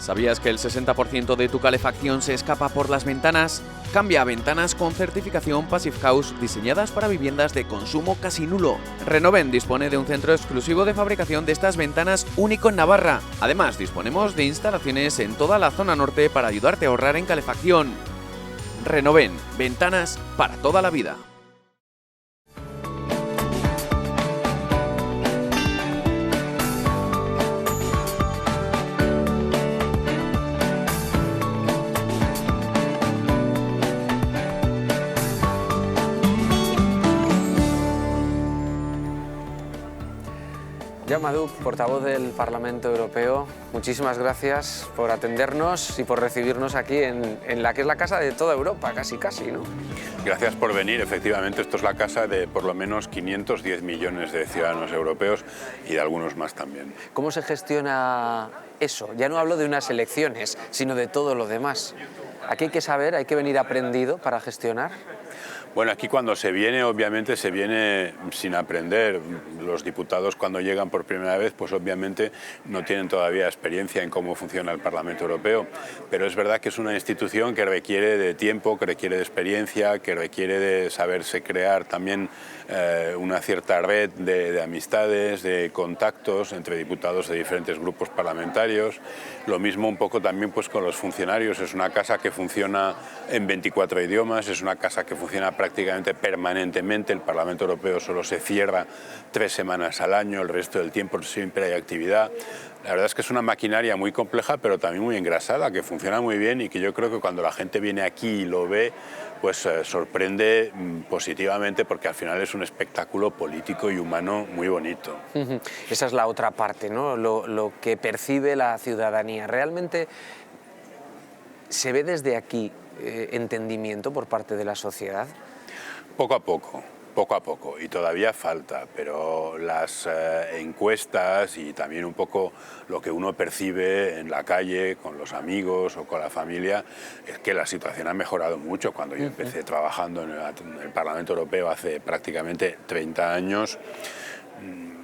¿Sabías que el 60% de tu calefacción se escapa por las ventanas? Cambia a ventanas con certificación Passive House diseñadas para viviendas de consumo casi nulo. Renoven dispone de un centro exclusivo de fabricación de estas ventanas único en Navarra. Además, disponemos de instalaciones en toda la zona norte para ayudarte a ahorrar en calefacción. Renoven, ventanas para toda la vida. Jaume Duch, portavoz del Parlamento Europeo, muchísimas gracias por atendernos y por recibirnos aquí en la que es la casa de toda Europa, casi, ¿no? Gracias por venir. Efectivamente, esto es la casa de por lo menos 510 millones de ciudadanos europeos y de algunos más también. ¿Cómo se gestiona eso? Ya no hablo de unas elecciones, sino de todo lo demás. Aquí hay que saber, hay que venir aprendido para gestionar. Bueno, aquí cuando se viene, obviamente se viene sin aprender. Los diputados cuando llegan por primera vez, pues obviamente no tienen todavía experiencia en cómo funciona el Parlamento Europeo, pero es verdad que es una institución que requiere de tiempo, que requiere de experiencia, que requiere de saberse crear también una cierta red de amistades, de contactos entre diputados de diferentes grupos parlamentarios. Lo mismo un poco también pues con los funcionarios. Es una casa que funciona en 24 idiomas, es una casa que funciona prácticamente permanentemente. El Parlamento Europeo solo se cierra 3 semanas al año, el resto del tiempo siempre hay actividad. La verdad es que es una maquinaria muy compleja, pero también muy engrasada, que funciona muy bien y que yo creo que cuando la gente viene aquí y lo ve, pues sorprende positivamente, porque al final es un espectáculo político y humano muy bonito. Esa es la otra parte, ¿no? Lo que percibe la ciudadanía. ¿Realmente se ve desde aquí entendimiento por parte de la sociedad? Poco a poco, y todavía falta, pero las encuestas y también un poco lo que uno percibe en la calle, con los amigos o con la familia, es que la situación ha mejorado mucho. Cuando yo empecé trabajando en el Parlamento Europeo hace prácticamente 30 años,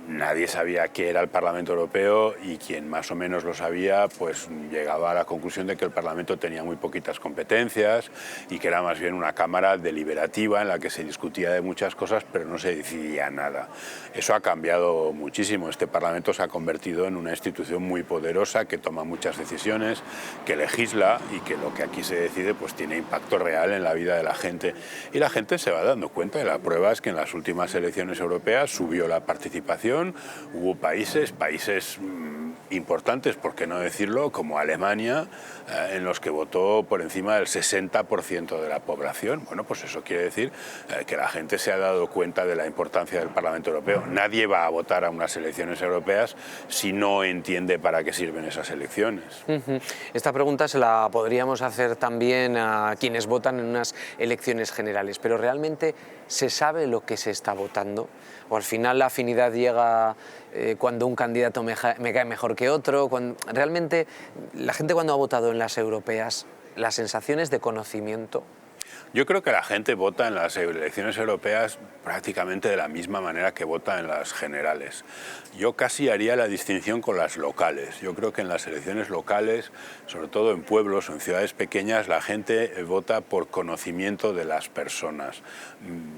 nadie sabía qué era el Parlamento Europeo, y quien más o menos lo sabía pues llegaba a la conclusión de que el Parlamento tenía muy poquitas competencias y que era más bien una cámara deliberativa en la que se discutía de muchas cosas pero no se decidía nada. Eso ha cambiado muchísimo. Este Parlamento se ha convertido en una institución muy poderosa que toma muchas decisiones, que legisla y que lo que aquí se decide pues tiene impacto real en la vida de la gente, y la gente se va dando cuenta. Y la prueba es que en las últimas elecciones europeas subió la participación. Hubo países importantes, por qué no decirlo, como Alemania, en los que votó por encima del 60% de la población. Bueno, pues eso quiere decir que la gente se ha dado cuenta de la importancia del Parlamento Europeo. Nadie va a votar a unas elecciones europeas si no entiende para qué sirven esas elecciones. Esta pregunta se la podríamos hacer también a quienes votan en unas elecciones generales, pero ¿realmente se sabe lo que se está votando? ¿O al final la afinidad llega cuando un candidato me cae mejor que otro? Realmente la gente, cuando ha votado en las europeas, las sensaciones de conocimiento. Yo creo que la gente vota en las elecciones europeas prácticamente de la misma manera que vota en las generales. Yo casi haría la distinción con las locales. Yo creo que en las elecciones locales, sobre todo en pueblos o en ciudades pequeñas, la gente vota por conocimiento de las personas.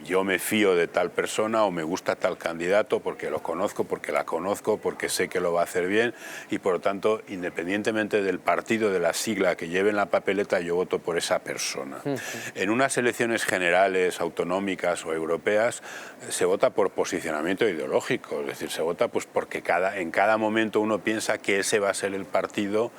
Yo me fío de tal persona o me gusta tal candidato porque lo conozco, porque la conozco, porque sé que lo va a hacer bien, y por lo tanto, independientemente del partido, de la sigla que lleve en la papeleta, yo voto por esa persona. En unas elecciones generales, autonómicas o europeas, se vota por posicionamiento ideológico, es decir, se vota pues porque en cada momento uno piensa que ese va a ser el partido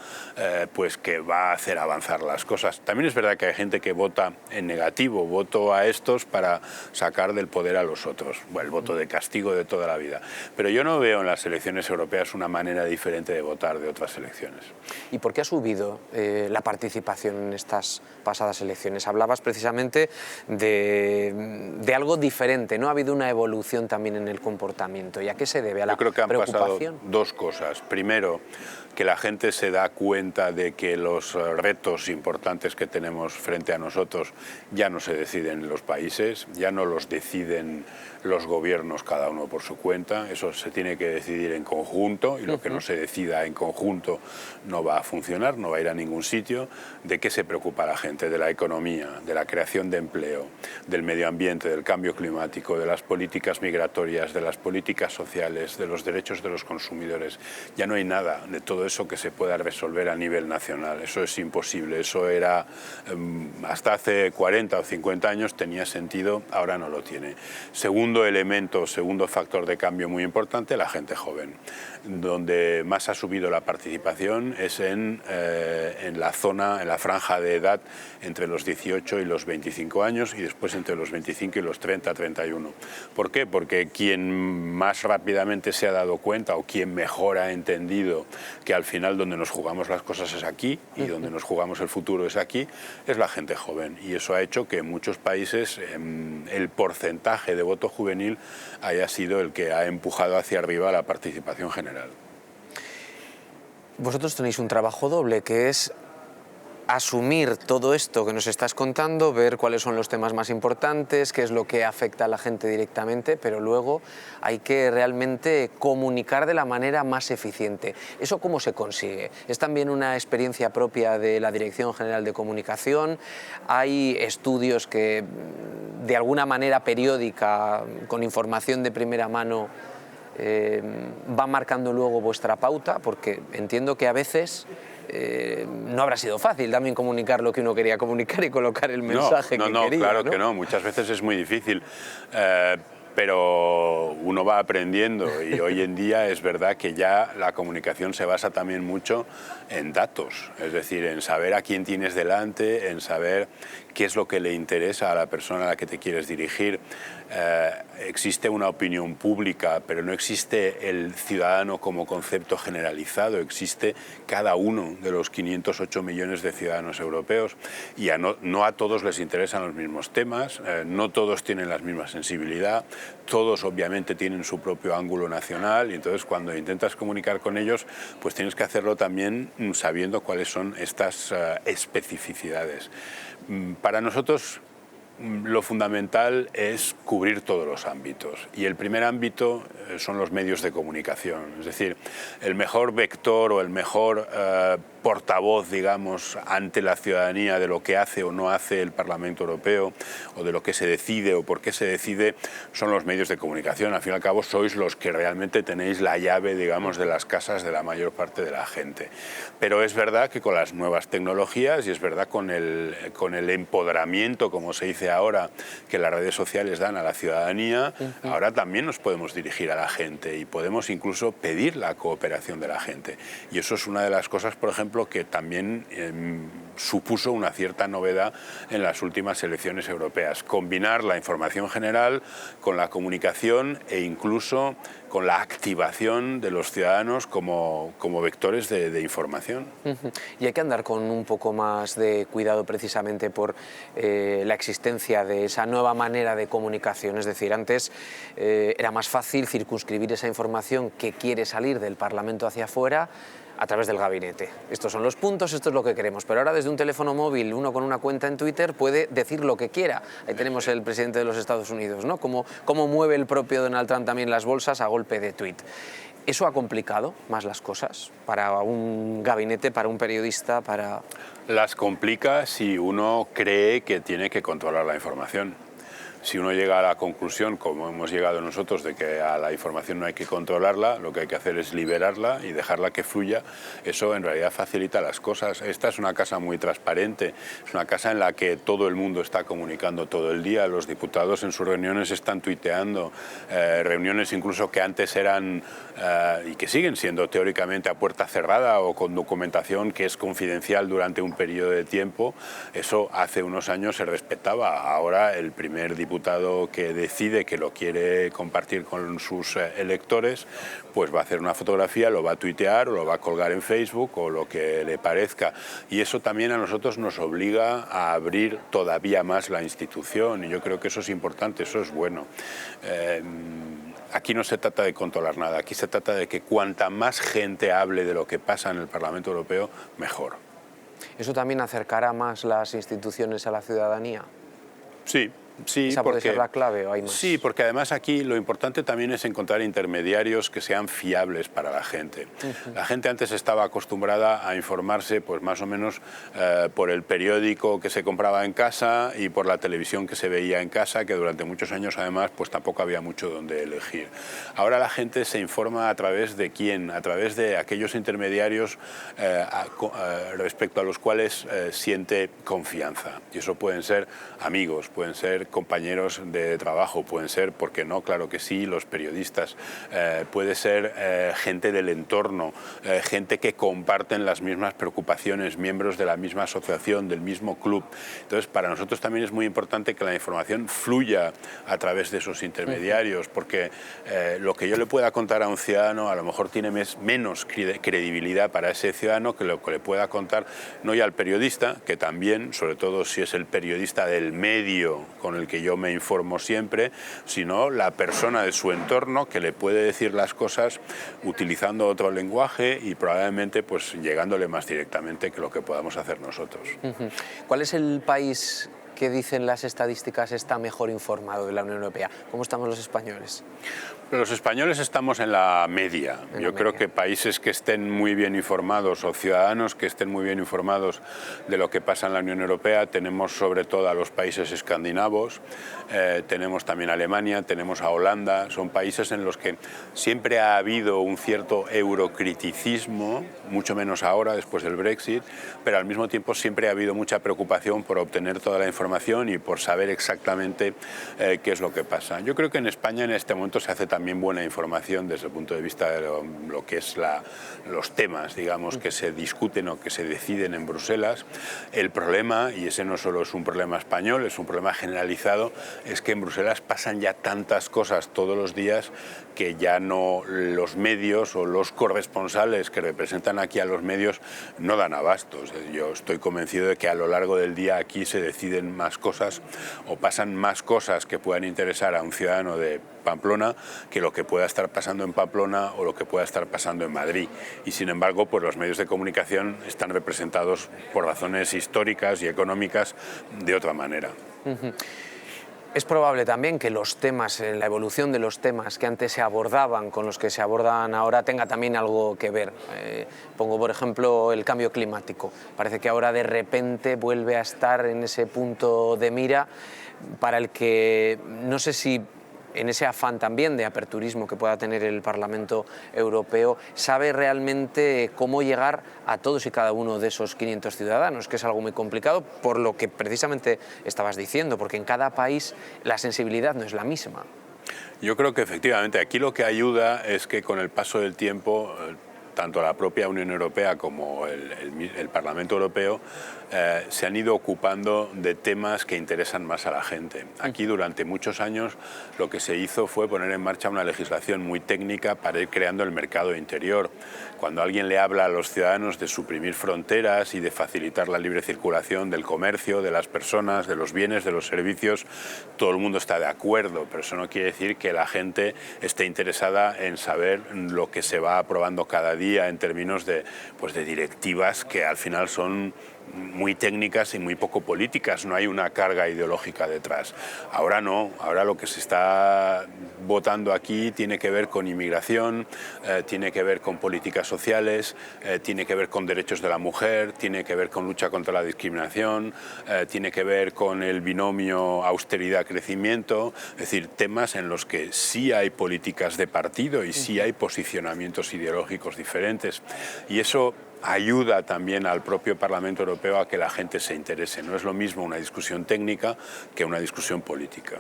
pues que va a hacer avanzar las cosas. También es verdad que hay gente que vota en negativo, voto a estos para sacar del poder a los otros, bueno, el voto de castigo de toda la vida. Pero yo no veo en las elecciones europeas una manera diferente de votar de otras elecciones. ¿Y por qué ha subido la participación en estas pasadas elecciones? Hablabas precisamente de algo diferente, ¿no? Ha habido una evolución también en el comportamiento. ¿Y a qué se debe? ¿A la preocupación? Yo creo que han pasado dos cosas. Primero, que la gente se da cuenta de que los retos importantes que tenemos frente a nosotros ya no se deciden en los países, ya no los deciden los gobiernos cada uno por su cuenta, eso se tiene que decidir en conjunto, y lo que no se decida en conjunto no va a funcionar, no va a ir a ningún sitio. ¿De qué se preocupa la gente? De la economía, de la creación de empleo, del medio ambiente, del cambio climático, de las políticas migratorias, de las políticas sociales, de los derechos de los consumidores. Ya no hay nada de todo eso que se pueda resolver a nivel nacional. Eso es imposible. Eso era, hasta hace 40 o 50 años tenía sentido, ahora no lo tiene. Segundo elemento, segundo factor de cambio muy importante, la gente joven. Donde más ha subido la participación es en la zona, en la franja de edad entre los 18 y los 25 años, y después entre los 25 y los 30, 31. ¿Por qué? Porque quien más rápidamente se ha dado cuenta, o quien mejor ha entendido que al final donde nos jugamos las cosas es aquí, y donde nos jugamos el futuro es aquí, es la gente joven. Y eso ha hecho que en muchos países el porcentaje de voto juvenil haya sido el que ha empujado hacia arriba la participación general. Vosotros tenéis un trabajo doble, que es asumir todo esto que nos estás contando, ver cuáles son los temas más importantes, qué es lo que afecta a la gente directamente, pero luego hay que realmente comunicar de la manera más eficiente. ¿Eso cómo se consigue? ¿Es también una experiencia propia de la Dirección General de Comunicación? ¿Hay estudios que de alguna manera periódica, con información de primera mano, van marcando luego vuestra pauta? Porque entiendo que a veces no habrá sido fácil también comunicar lo que uno quería comunicar y colocar el mensaje que quería. Claro que no, muchas veces es muy difícil. Pero uno va aprendiendo, y hoy en día es verdad que ya la comunicación se basa también mucho en datos, es decir, en saber a quién tienes delante, en saber qué es lo que le interesa a la persona a la que te quieres dirigir. Existe una opinión pública, pero no existe el ciudadano como concepto generalizado, existe cada uno de los 508 millones de ciudadanos europeos, y no a todos les interesan los mismos temas, no todos tienen la misma sensibilidad, todos obviamente tienen su propio ángulo nacional, y entonces cuando intentas comunicar con ellos, pues tienes que hacerlo también sabiendo cuáles son estas especificidades. Para nosotros lo fundamental es cubrir todos los ámbitos, y el primer ámbito son los medios de comunicación, es decir, el mejor vector o el mejor portavoz, digamos, ante la ciudadanía de lo que hace o no hace el Parlamento Europeo, o de lo que se decide o por qué se decide, son los medios de comunicación. Al fin y al cabo sois los que realmente tenéis la llave, digamos, de las casas de la mayor parte de la gente. Pero es verdad que con las nuevas tecnologías, y es verdad con el empoderamiento, como se dice ahora, que las redes sociales dan a la ciudadanía, ahora también nos podemos dirigir a la gente y podemos incluso pedir la cooperación de la gente. Y eso es una de las cosas, por ejemplo, que también supuso una cierta novedad en las últimas elecciones europeas. Combinar la información general con la comunicación e incluso con la activación de los ciudadanos como vectores de información. Y hay que andar con un poco más de cuidado precisamente por la existencia de esa nueva manera de comunicación. Es decir, antes era más fácil circunscribir esa información que quiere salir del Parlamento hacia afuera a través del gabinete. Estos son los puntos, esto es lo que queremos. Pero ahora desde un teléfono móvil, uno con una cuenta en Twitter puede decir lo que quiera. Ahí tenemos el presidente de los Estados Unidos, ¿no? Cómo mueve el propio Donald Trump también las bolsas a golpe de tuit. ¿Eso ha complicado más las cosas para un gabinete, para un periodista, para...? Las complica si uno cree que tiene que controlar la información. Si uno llega a la conclusión, como hemos llegado nosotros, de que a la información no hay que controlarla, lo que hay que hacer es liberarla y dejarla que fluya, eso en realidad facilita las cosas. Esta es una casa muy transparente, es una casa en la que todo el mundo está comunicando todo el día, los diputados en sus reuniones están tuiteando, reuniones incluso que antes eran y que siguen siendo teóricamente a puerta cerrada o con documentación que es confidencial durante un periodo de tiempo. Eso hace unos años se respetaba. Ahora el primer diputado diputado que decide que lo quiere compartir con sus electores, pues va a hacer una fotografía, lo va a tuitear o lo va a colgar en Facebook o lo que le parezca. Y eso también a nosotros nos obliga a abrir todavía más la institución, y yo creo que eso es importante, eso es bueno. Aquí no se trata de controlar nada, aquí se trata de que cuanta más gente hable de lo que pasa en el Parlamento Europeo, mejor. ¿Eso también acercará más las instituciones a la ciudadanía? Sí. Sí, ¿Esa puede ser la clave o hay más? Sí, porque además aquí lo importante también es encontrar intermediarios que sean fiables para la gente. La gente antes estaba acostumbrada a informarse pues más o menos por el periódico que se compraba en casa y por la televisión que se veía en casa, que durante muchos años además pues tampoco había mucho donde elegir. Ahora la gente se informa a través de quién, a través de aquellos intermediarios respecto a los cuales siente confianza. Y eso pueden ser amigos, pueden ser compañeros de trabajo, pueden ser, ¿por qué no? Claro que sí, los periodistas, puede ser gente del entorno, gente que comparten las mismas preocupaciones, miembros de la misma asociación, del mismo club. Entonces, para nosotros también es muy importante que la información fluya a través de esos intermediarios, porque lo que yo le pueda contar a un ciudadano a lo mejor tiene menos credibilidad para ese ciudadano que lo que le pueda contar no ya al periodista, que también, sobre todo si es el periodista del medio con el que yo me informo siempre, sino la persona de su entorno que le puede decir las cosas utilizando otro lenguaje y probablemente pues llegándole más directamente que lo que podamos hacer nosotros. ¿Cuál es el país que dicen las estadísticas está mejor informado de la Unión Europea? ¿Cómo estamos los españoles? Los españoles estamos en la media. Yo creo que países que estén muy bien informados o ciudadanos que estén muy bien informados de lo que pasa en la Unión Europea, tenemos sobre todo a los países escandinavos, tenemos también a Alemania, tenemos a Holanda, son países en los que siempre ha habido un cierto eurocriticismo, mucho menos ahora después del Brexit, pero al mismo tiempo siempre ha habido mucha preocupación por obtener toda la información y por saber exactamente qué es lo que pasa. Yo creo que en España en este momento se hace también buena información desde el punto de vista de lo que es los temas, digamos, que se discuten o que se deciden en Bruselas. El problema, y ese no solo es un problema español, es un problema generalizado, es que en Bruselas pasan ya tantas cosas todos los días que ya no los medios o los corresponsales que representan aquí a los medios no dan abastos. Yo estoy convencido de que a lo largo del día aquí se deciden más cosas o pasan más cosas que puedan interesar a un ciudadano de Pamplona que lo que pueda estar pasando en Pamplona o lo que pueda estar pasando en Madrid. Y sin embargo, pues los medios de comunicación están representados por razones históricas y económicas de otra manera. Es probable también que los temas, la evolución de los temas que antes se abordaban con los que se abordan ahora tenga también algo que ver. Pongo por ejemplo el cambio climático. Parece que ahora de repente vuelve a estar en ese punto de mira para el que no sé si en ese afán también de aperturismo que pueda tener el Parlamento Europeo, sabe realmente cómo llegar a todos y cada uno de esos 500 ciudadanos, que es algo muy complicado, por lo que precisamente estabas diciendo, porque en cada país la sensibilidad no es la misma. Yo creo que efectivamente aquí lo que ayuda es que con el paso del tiempo tanto la propia Unión Europea como el Parlamento Europeo se han ido ocupando de temas que interesan más a la gente. Aquí durante muchos años lo que se hizo fue poner en marcha una legislación muy técnica para ir creando el mercado interior. Cuando alguien le habla a los ciudadanos de suprimir fronteras y de facilitar la libre circulación del comercio, de las personas, de los bienes, de los servicios, todo el mundo está de acuerdo, pero eso no quiere decir que la gente esté interesada en saber lo que se va aprobando cada día en términos de directivas que al final son muy técnicas y muy poco políticas, no hay una carga ideológica detrás. Ahora no, ahora lo que se está votando aquí tiene que ver con inmigración, tiene que ver con políticas sociales, tiene que ver con derechos de la mujer, tiene que ver con lucha contra la discriminación, tiene que ver con el binomio austeridad-crecimiento, es decir, temas en los que sí hay políticas de partido y sí hay posicionamientos ideológicos diferentes. Y eso ayuda también al propio Parlamento Europeo a que la gente se interese. No es lo mismo una discusión técnica que una discusión política.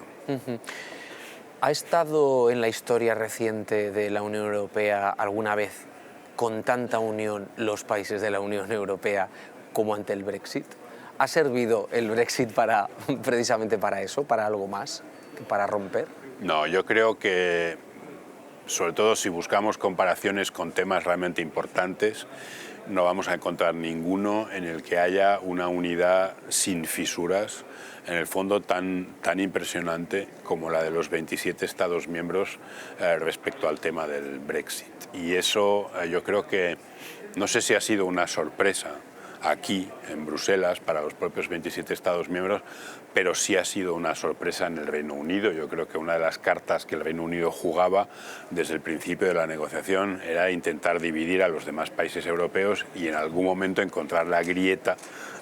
¿Ha estado en la historia reciente de la Unión Europea alguna vez con tanta unión los países de la Unión Europea como ante el Brexit? ¿Ha servido el Brexit precisamente para eso, para algo más? para romper? No, yo creo que, sobre todo si buscamos comparaciones con temas realmente importantes, no vamos a encontrar ninguno en el que haya una unidad sin fisuras, en el fondo tan impresionante como la de los 27 Estados miembros respecto al tema del Brexit. Y eso yo creo que, no sé si ha sido una sorpresa aquí, en Bruselas, para los propios 27 Estados miembros, pero sí ha sido una sorpresa en el Reino Unido. Yo creo que una de las cartas que el Reino Unido jugaba desde el principio de la negociación era intentar dividir a los demás países europeos y en algún momento encontrar la grieta,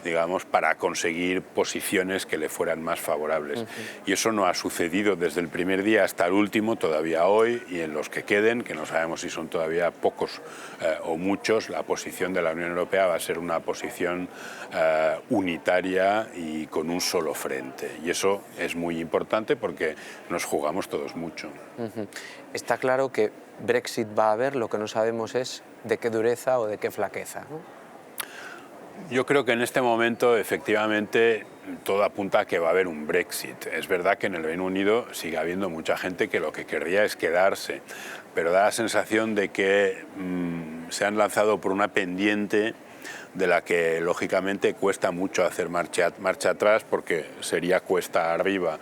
digamos, para conseguir posiciones que le fueran más favorables. Y eso no ha sucedido desde el primer día hasta el último, todavía hoy, y en los que queden, que no sabemos si son todavía pocos o muchos, la posición de la Unión Europea va a ser una posición unitaria y con un solo frente. Y eso es muy importante porque nos jugamos todos mucho. Está claro que Brexit va a haber, lo que no sabemos es de qué dureza o de qué flaqueza, ¿no? Yo creo que en este momento, efectivamente, todo apunta a que va a haber un Brexit. Es verdad que en el Reino Unido sigue habiendo mucha gente que lo que querría es quedarse, pero da la sensación de que se han lanzado por una pendiente de la que, lógicamente, cuesta mucho hacer marcha atrás porque sería cuesta arriba.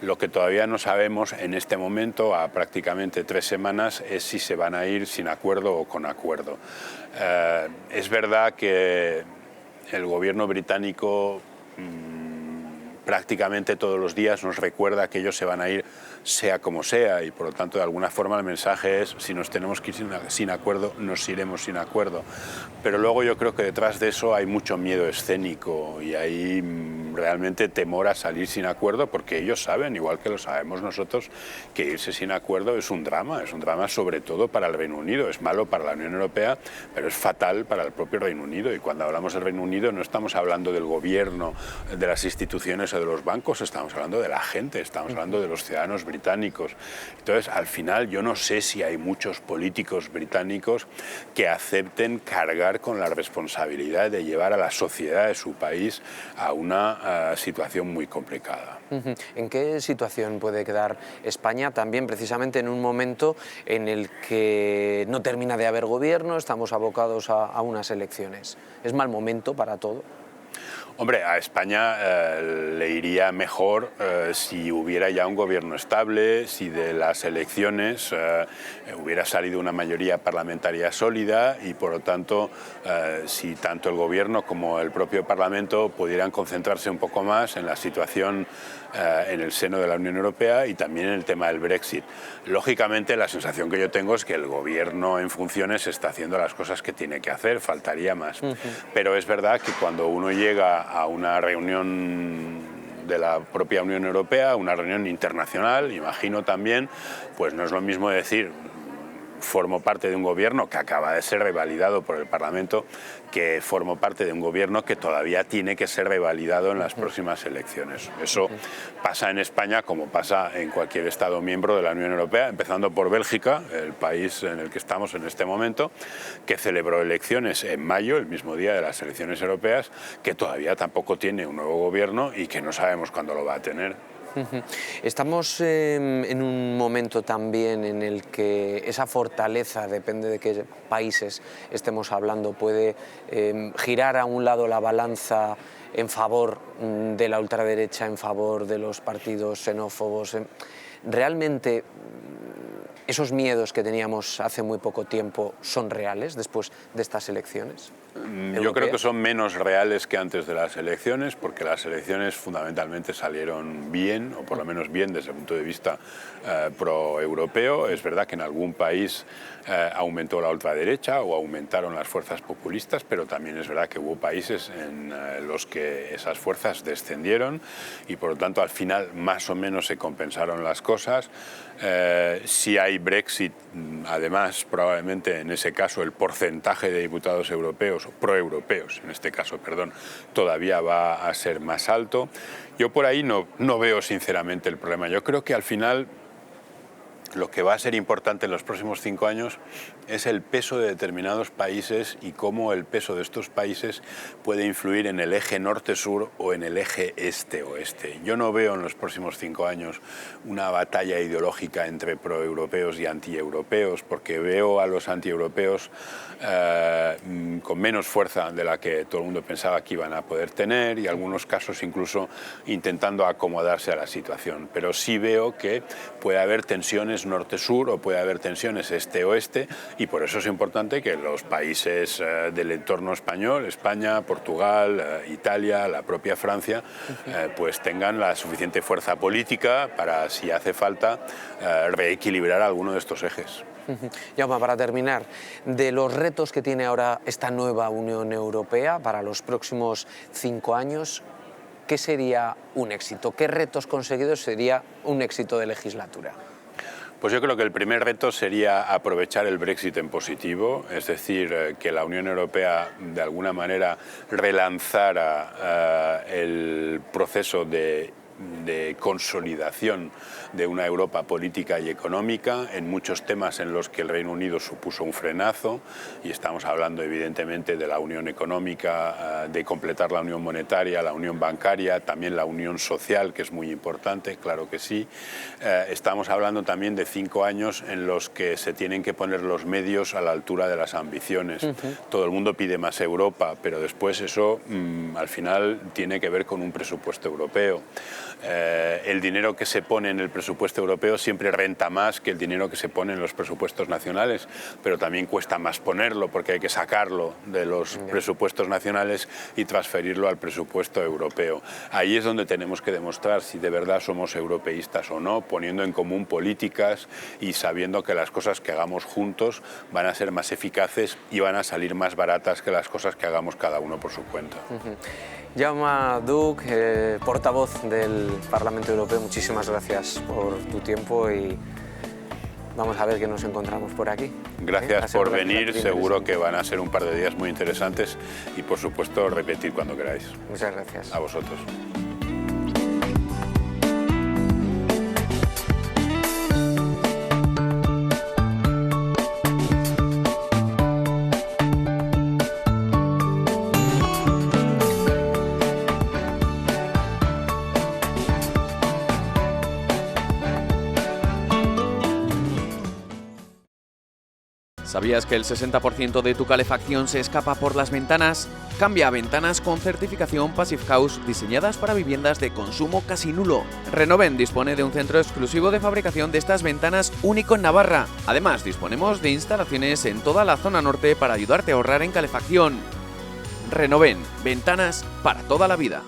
Lo que todavía no sabemos en este momento, a prácticamente 3 semanas, es si se van a ir sin acuerdo o con acuerdo. Es verdad que el gobierno británico prácticamente todos los días nos recuerda que ellos se van a ir sea como sea y por lo tanto de alguna forma el mensaje es si nos tenemos que ir sin acuerdo, nos iremos sin acuerdo. Pero luego yo creo que detrás de eso hay mucho miedo escénico y hay realmente temor a salir sin acuerdo porque ellos saben, igual que lo sabemos nosotros, que irse sin acuerdo es un drama sobre todo para el Reino Unido, es malo para la Unión Europea, pero es fatal para el propio Reino Unido y cuando hablamos del Reino Unido no estamos hablando del gobierno, de las instituciones o de los bancos, estamos hablando de la gente, estamos hablando de los ciudadanos británicos. Entonces, al final, yo no sé si hay muchos políticos británicos que acepten cargar con la responsabilidad de llevar a la sociedad de su país a una situación muy complicada. ¿En qué situación puede quedar España también precisamente en un momento en el que no termina de haber gobierno, estamos abocados a unas elecciones? ¿Es mal momento para todo? Hombre, a España le iría mejor si hubiera ya un gobierno estable, si de las elecciones hubiera salido una mayoría parlamentaria sólida y por lo tanto si tanto el gobierno como el propio Parlamento pudieran concentrarse un poco más en la situación en el seno de la Unión Europea y también en el tema del Brexit. Lógicamente la sensación que yo tengo es que el gobierno en funciones está haciendo las cosas que tiene que hacer, faltaría más. Pero es verdad que cuando uno llega a una reunión de la propia Unión Europea, una reunión internacional, imagino también, pues no es lo mismo decir formo parte de un gobierno que acaba de ser revalidado por el Parlamento que formo parte de un gobierno que todavía tiene que ser revalidado en las próximas elecciones. Eso pasa en España como pasa en cualquier Estado miembro de la Unión Europea, empezando por Bélgica, el país en el que estamos en este momento, que celebró elecciones en mayo, el mismo día de las elecciones europeas, que todavía tampoco tiene un nuevo gobierno y que no sabemos cuándo lo va a tener. Estamos en un momento también en el que esa fortaleza, depende de qué países estemos hablando, puede girar a un lado la balanza en favor de la ultraderecha, en favor de los partidos xenófobos. ¿Realmente esos miedos que teníamos hace muy poco tiempo son reales después de estas elecciones? Yo creo que son menos reales que antes de las elecciones, porque las elecciones fundamentalmente salieron bien, o por lo menos bien desde el punto de vista pro-europeo. Es verdad que en algún país aumentó la ultraderecha o aumentaron las fuerzas populistas, pero también es verdad que hubo países en los que esas fuerzas descendieron y por lo tanto al final más o menos se compensaron las cosas. Si hay Brexit, además probablemente en ese caso el porcentaje de diputados europeos, o proeuropeos en este caso, perdón, todavía va a ser más alto. Yo por ahí no veo sinceramente el problema. Yo creo que al final lo que va a ser importante en los próximos 5 años es el peso de determinados países y cómo el peso de estos países puede influir en el eje norte-sur o en el eje este-oeste. Yo no veo en los próximos 5 años una batalla ideológica entre proeuropeos y antieuropeos, porque veo a los antieuropeos con menos fuerza de la que todo el mundo pensaba que iban a poder tener, y en algunos casos incluso intentando acomodarse a la situación. Pero sí veo que puede haber tensiones norte-sur o puede haber tensiones este-oeste, y por eso es importante que los países del entorno español, España, Portugal, Italia, la propia Francia, pues tengan la suficiente fuerza política para, si hace falta, reequilibrar alguno de estos ejes. Jaume, para terminar, de los retos que tiene ahora esta nueva Unión Europea para los próximos 5 años, ¿qué sería un éxito? ¿Qué retos conseguidos sería un éxito de legislatura? Pues yo creo que el primer reto sería aprovechar el Brexit en positivo, es decir, que la Unión Europea de alguna manera relanzara el proceso de consolidación de una Europa política y económica en muchos temas en los que el Reino Unido supuso un frenazo, y estamos hablando evidentemente de la unión económica, de completar la unión monetaria, la unión bancaria, también la unión social, que es muy importante, claro que sí. Estamos hablando también de 5 años en los que se tienen que poner los medios a la altura de las ambiciones. Todo el mundo pide más Europa, pero después eso al final tiene que ver con un presupuesto europeo. El dinero que se pone en el presupuesto europeo siempre renta más que el dinero que se pone en los presupuestos nacionales, pero también cuesta más ponerlo porque hay que sacarlo de los presupuestos nacionales y transferirlo al presupuesto europeo. Ahí es donde tenemos que demostrar si de verdad somos europeístas o no, poniendo en común políticas y sabiendo que las cosas que hagamos juntos van a ser más eficaces y van a salir más baratas que las cosas que hagamos cada uno por su cuenta. Jaume Duch, portavoz del Parlamento Europeo, muchísimas gracias por tu tiempo y vamos a ver que nos encontramos por aquí. Gracias por venir, seguro que van a ser un par de días muy interesantes y por supuesto repetir cuando queráis. Muchas gracias. A vosotros. ¿Sabías que el 60% de tu calefacción se escapa por las ventanas? Cambia a ventanas con certificación Passive House diseñadas para viviendas de consumo casi nulo. Renoven dispone de un centro exclusivo de fabricación de estas ventanas único en Navarra. Además, disponemos de instalaciones en toda la zona norte para ayudarte a ahorrar en calefacción. Renoven, ventanas para toda la vida.